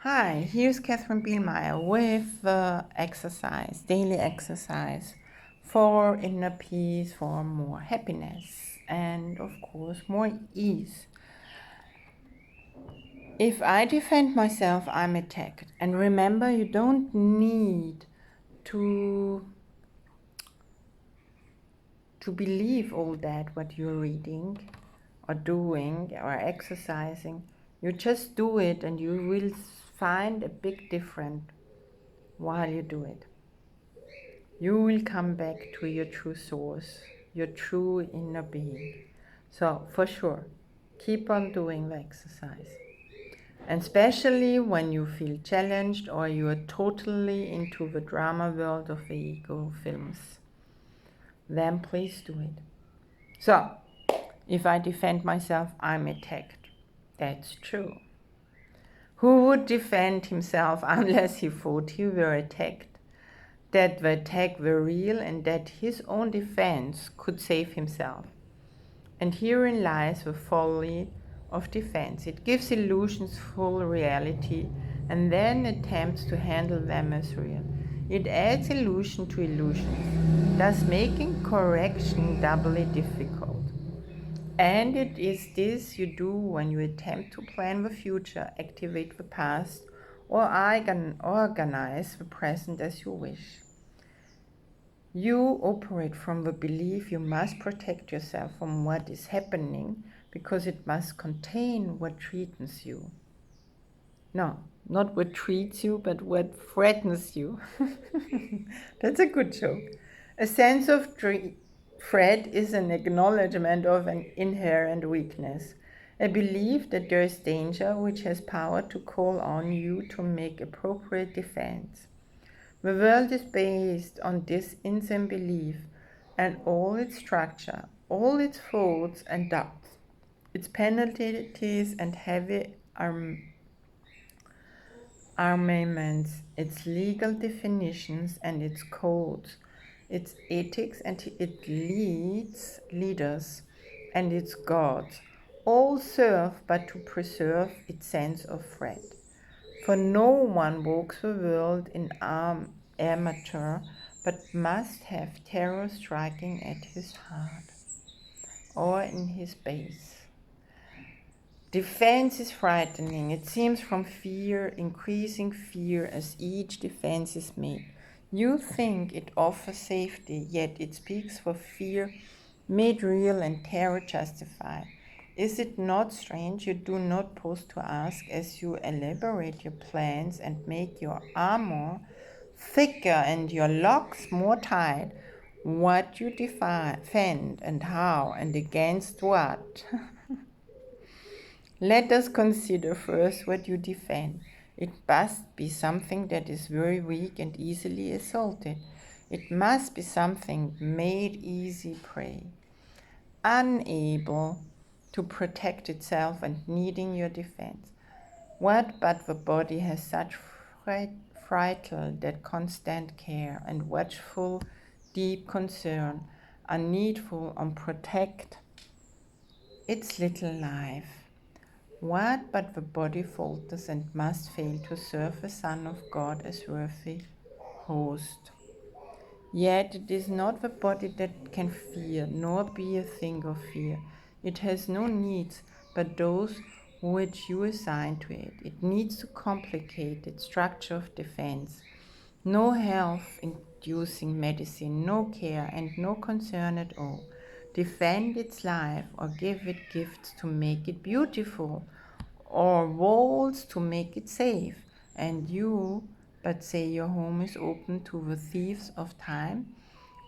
Hi, here's Katherine Bihlmeier with daily exercise for inner peace, for more happiness, and of course, more ease. If I defend myself, I'm attacked. And remember, you don't need to believe all that what you're reading or doing or exercising. You just do it and you will find a big difference while you do it. You will come back to your true source, your true inner being. So for sure, keep on doing the exercise. And especially when you feel challenged or you are totally into the drama world of the ego films, then please do it. So, if I defend myself, I'm attacked. That's true. Who would defend himself unless he thought he were attacked? That the attack were real and that his own defense could save himself. And herein lies the folly of defense. It gives illusions full reality and then attempts to handle them as real. It adds illusion to illusions, thus making correction doubly difficult. And it is this you do when you attempt to plan the future, activate the past, or organize the present as you wish. You operate from the belief you must protect yourself from what is happening because it must contain what threatens you. No, not what treats you, but what threatens you. That's a good joke. A sense of threat is an acknowledgement of an inherent weakness, a belief that there is danger which has power to call on you to make appropriate defense. The world is based on this insane belief and all its structure, all its faults and doubts, its penalties and heavy armaments, its legal definitions and its codes, its ethics and its leaders and its gods, all serve but to preserve its sense of threat. For no one walks the world in armature, but must have terror striking at his heart or in his base. Defense is frightening. It seems from fear, increasing fear as each defense is made. You think it offers safety, yet it speaks for fear made real and terror justified. Is it not strange you do not pause to ask as you elaborate your plans and make your armor thicker and your locks more tight, what you defend and how and against what? Let us consider first what you defend. It must be something that is very weak and easily assaulted. It must be something made easy prey, unable to protect itself and needing your defense. What but the body has such vital that constant care and watchful, deep concern are needful on protect its little life? What but the body falters and must fail to serve the Son of God as worthy host? Yet it is not the body that can fear, nor be a thing of fear. It has no needs but those which you assign to it. It needs to complicate its structure of defense. No health-inducing medicine, no care, and no concern at all. Defend its life or give it gifts to make it beautiful or walls to make it safe. And you but say your home is open to the thieves of time,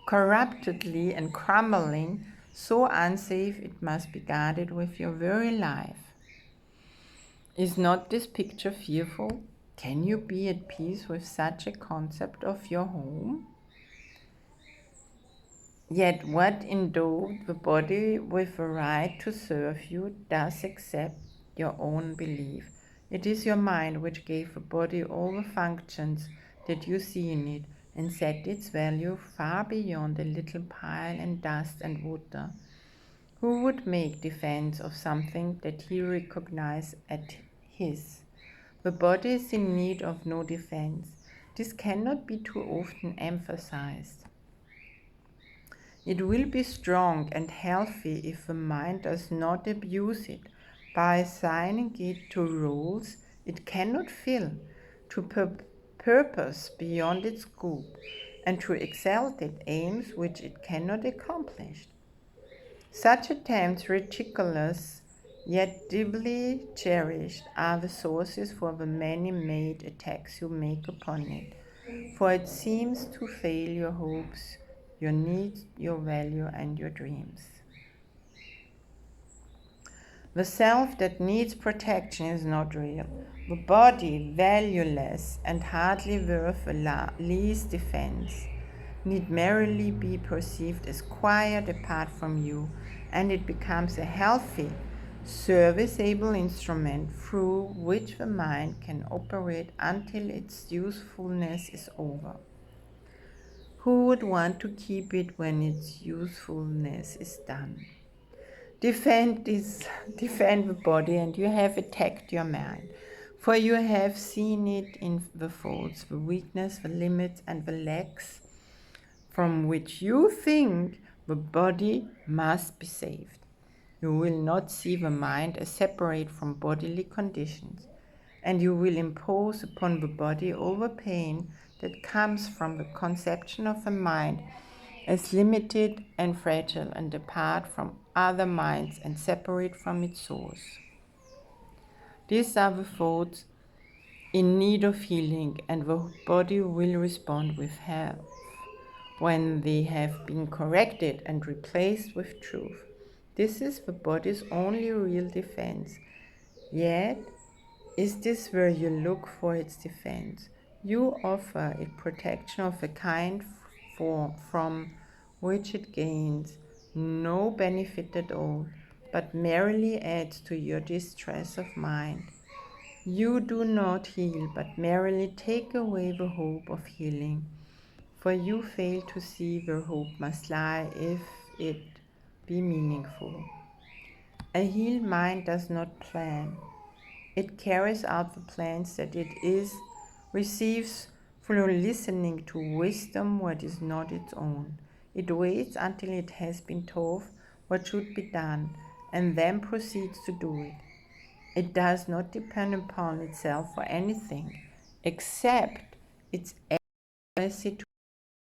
corruptedly and crumbling, so unsafe it must be guarded with your very life. Is not this picture fearful? Can you be at peace with such a concept of your home? Yet what endowed the body with the right to serve you does accept your own belief. It is your mind which gave the body all the functions that you see in it and set its value far beyond a little pile and dust and water. Who would make defense of something that he recognized as his? The body is in need of no defense. This cannot be too often emphasized. It will be strong and healthy if the mind does not abuse it by assigning it to roles it cannot fill, to purpose beyond its scope, and to exalted aims which it cannot accomplish. Such attempts, ridiculous yet deeply cherished, are the sources for the many made attacks you make upon it, for it seems to fail your hopes, your needs, your value, and your dreams. The self that needs protection is not real. The body, valueless and hardly worth the least defense, need merely be perceived as quiet apart from you, and it becomes a healthy, serviceable instrument through which the mind can operate until its usefulness is over. Who would want to keep it when its usefulness is done? Defend the body, and you have attacked your mind. For you have seen it in the faults, the weakness, the limits, and the lacks from which you think the body must be saved. You will not see the mind as separate from bodily conditions, and you will impose upon the body all the pain that comes from the conception of the mind as limited and fragile and apart from other minds and separate from its source. These are the thoughts in need of healing, and the body will respond with health when they have been corrected and replaced with truth. This is the body's only real defense. Yet, is this where you look for its defense? You offer it protection of a kind from which it gains no benefit at all, but merely adds to your distress of mind. You do not heal, but merely take away the hope of healing, for you fail to see where hope must lie if it be meaningful. A healed mind does not plan. It carries out the plans that it receives through listening to wisdom what is not its own. It waits until it has been told what should be done, and then proceeds to do it. It does not depend upon itself for anything, except its ability to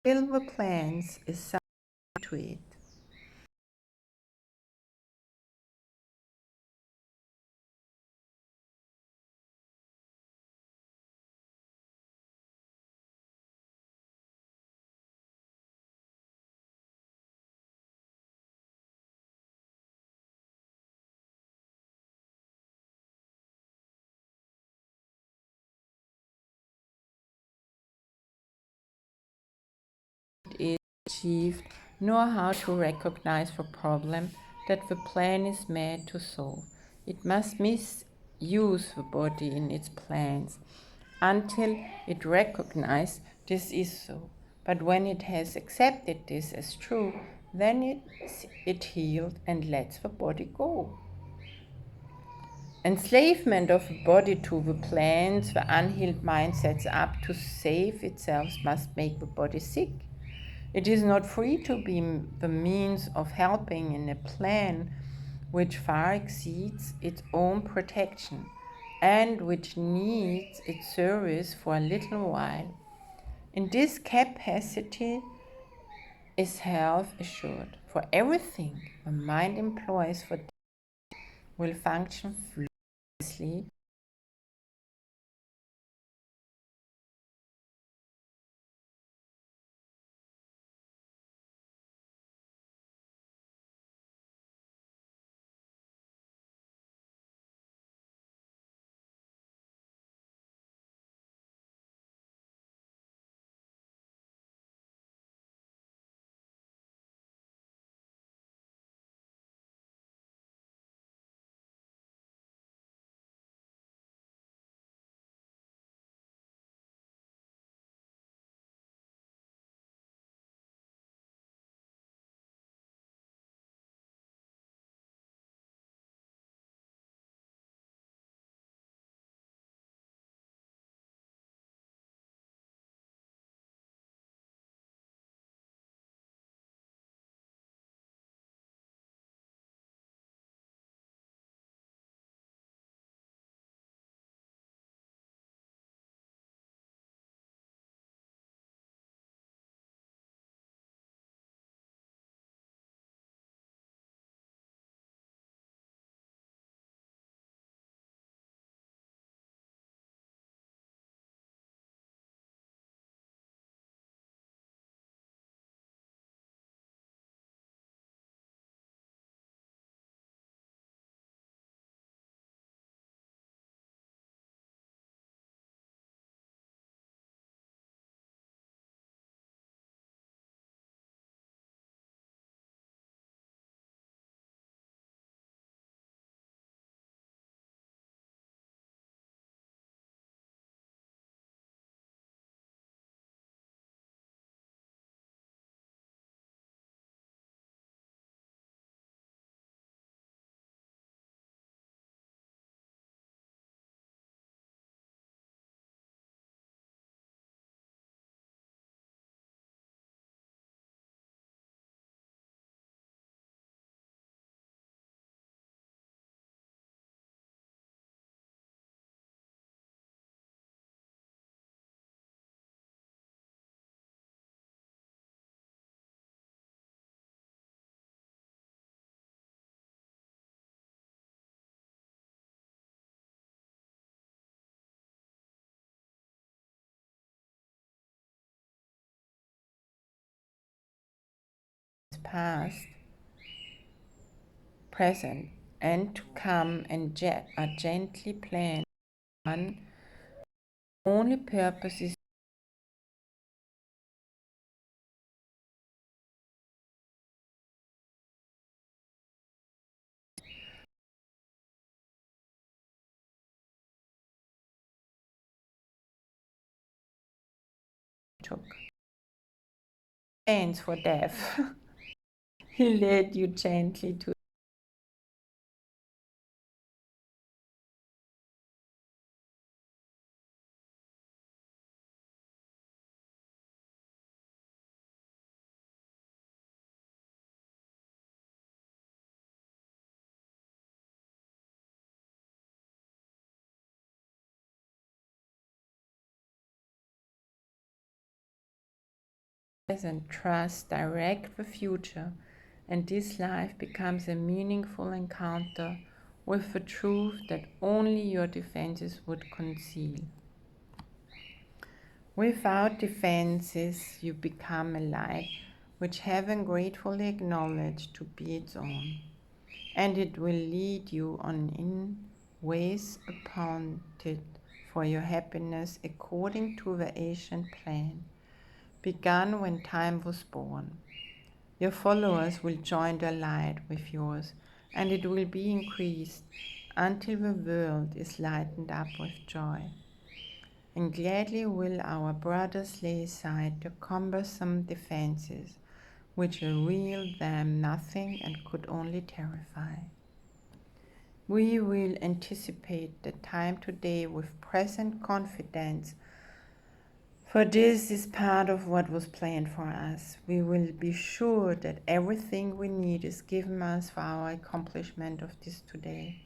fulfill the plans assigned to it. Is achieved, nor how to recognize the problem that the plan is meant to solve. It must misuse the body in its plans until it recognizes this is so. But when it has accepted this as true, then it healed and lets the body go. Enslavement of the body to the plans the unhealed mind sets up to save itself must make the body sick. It is not free to be the means of helping in a plan which far exceeds its own protection and which needs its service for a little while. In this capacity is health assured, for everything the mind employs for will function flawlessly past, present, and to come and are gently planned. One only purpose is took. Plans for death. He led you gently to present, trust, direct the future, and this life becomes a meaningful encounter with the truth that only your defenses would conceal. Without defenses, you become a light which heaven gratefully acknowledged to be its own, and it will lead you on in ways appointed for your happiness according to the ancient plan, begun when time was born. Your followers will join their light with yours, and it will be increased until the world is lightened up with joy. And gladly will our brothers lay aside their cumbersome defenses, which revealed them nothing and could only terrify. We will anticipate the time today with present confidence, for this is part of what was planned for us. We will be sure that everything we need is given us for our accomplishment of this today.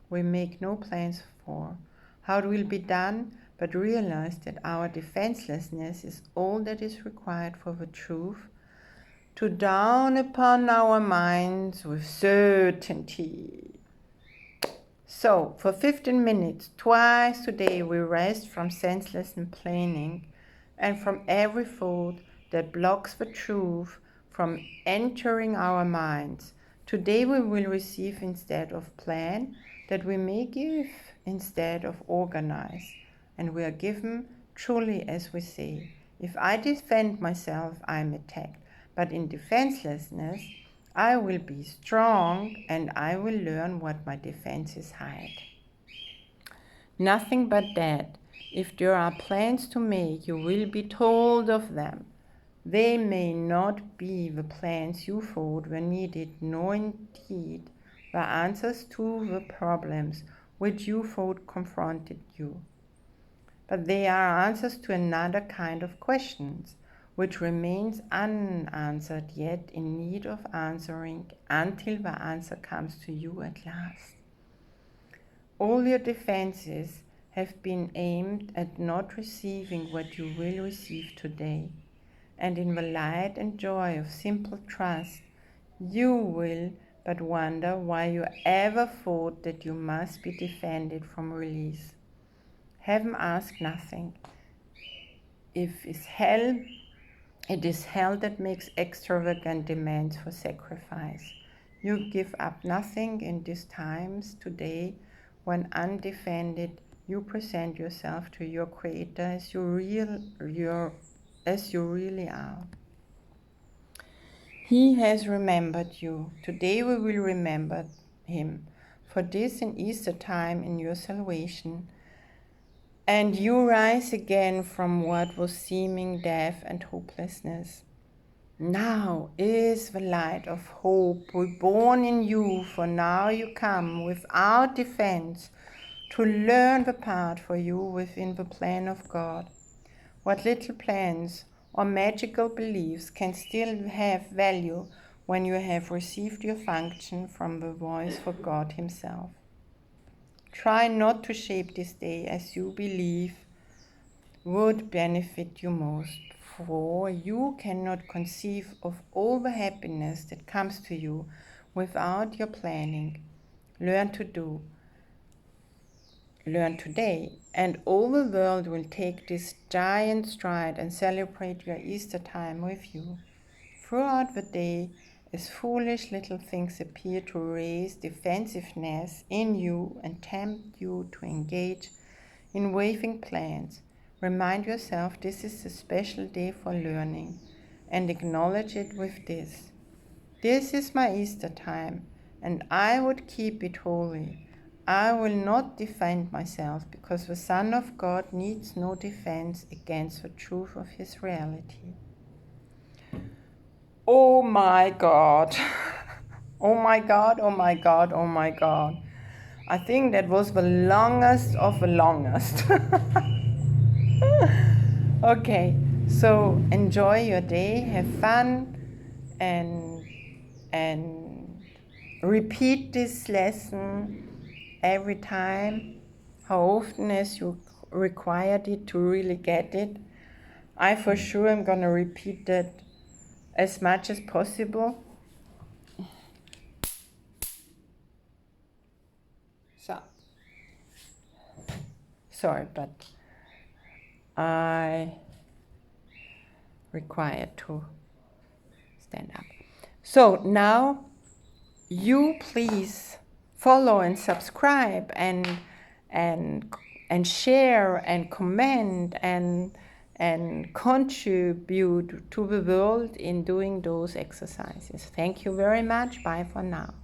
We make no plans for how it will be done, but realize that our defenselessness is all that is required for the truth to dawn upon our minds with certainty. So, for 15 minutes, twice today, we rest from senseless complaining and from every thought that blocks the truth from entering our minds. Today we will receive instead of plan, that we may give instead of organize. And we are given truly as we say. If I defend myself, I am attacked. But in defenselessness, I will be strong and I will learn what my defenses hide. Nothing but that. If there are plans to make, you will be told of them. They may not be the plans you thought were needed, nor indeed the answers to the problems which you thought confronted you. But they are answers to another kind of questions, which remains unanswered yet in need of answering until the answer comes to you at last. All your defenses have been aimed at not receiving what you will receive today, and in the light and joy of simple trust, you will but wonder why you ever thought that you must be defended from release. Heaven asks nothing. If it is hell that makes extravagant demands for sacrifice. You give up nothing in these times today when undefended you present yourself to your Creator as you really are. He has remembered you. Today we will remember Him. For this in Easter time in your salvation, and you rise again from what was seeming death and hopelessness. Now is the light of hope reborn in you, for now you come without defense to learn the part for you within the plan of God. What little plans or magical beliefs can still have value when you have received your function from the voice for God Himself. Try not to shape this day as you believe would benefit you most, for you cannot conceive of all the happiness that comes to you without your planning. Learn today, and all the world will take this giant stride and celebrate your Easter time with you. Throughout the day, as foolish little things appear to raise defensiveness in you and tempt you to engage in waving plans, remind yourself this is a special day for learning and acknowledge it with this. This is my Easter time, and I would keep it holy. I will not defend myself, because the Son of God needs no defense against the truth of his reality. Oh my God. Oh my God, oh my God, oh my God. I think that was the longest of the longest. Okay, so enjoy your day, have fun, and repeat this lesson every time, how often as you required it to really get it. I for sure am going to repeat that as much as possible. So, sorry, but I required to stand up. So now you please follow and subscribe and share and comment and contribute to the world in doing those exercises. Thank you very much. Bye for now.